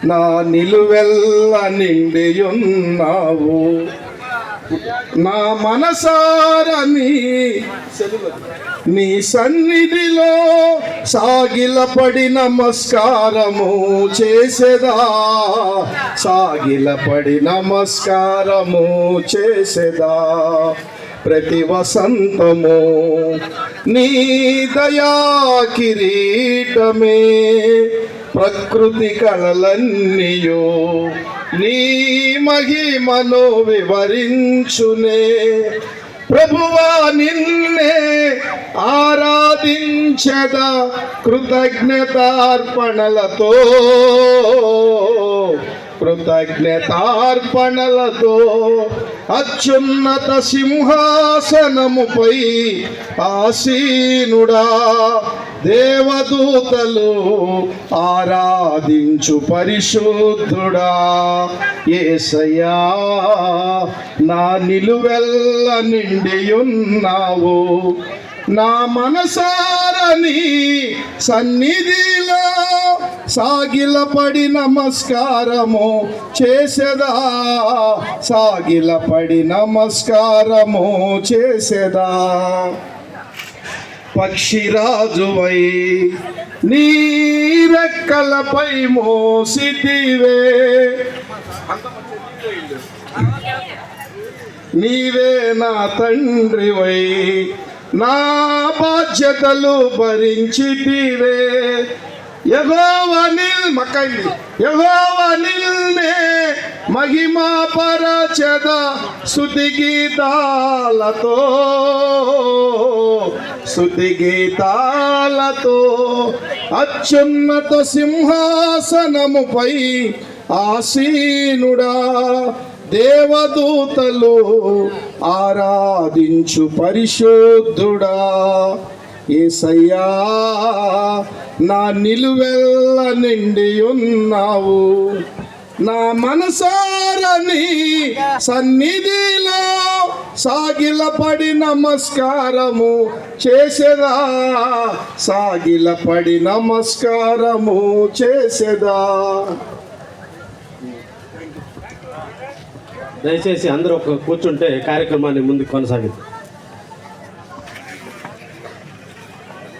నా నిలువెల్ల నిండియున్నావు. నా మనసారా నీ సన్నిధిలో సాగిలపడి నమస్కారము చేసేదా, సాగిలపడి నమస్కారము చేసేదా. ప్రతి వసంతము నీ దయా కిరీటమే, ప్రకృతి కళలన్నీయో నీ మహిమను వివరించునే. ప్రభువా నిన్నే ఆరాధించదా కృతజ్ఞతార్పణలతో, కృతజ్ఞతార్పణలతో. అత్యున్నత సింహాసనముపై ఆసీనుడా, దేవదూతలు ఆరాధించు పరిశుద్ధుడా. యేసయ్యా నా నిలువెల్ల నిండియున్నావు. నా మనసారా నీ సన్నిధిలో సాగిలపడి నమస్కారము చేసేదా, సాగిలపడి నమస్కారము చేసేదా. పక్షిరాజువై నీ రెక్కలపై మోసితివే, నీవే నా తండ్రివై నా బాధ్యతలు భరించితివే. యెహోవా నిన్నే మహిమా పరచద స్తుతి గీతాలతో, స్తుతి గీతాలతో. అత్యున్నత సింహాసనముపై ఆసీనుడా, దేవదూతలు ఆరాధించు పరిశుద్ధుడా. యేసయ్యా నా నిలువెల్ల నిండియున్నావు. నా మనసారా నీ సన్నిధిలో సాగిలపడి నమస్కారము చేసేదా, సాగిలపడి నమస్కారము చేసేదా. దయచేసి అందరూ కూర్చుంటే కార్యక్రమాన్ని ముందుకు కొనసాగిద్దాం.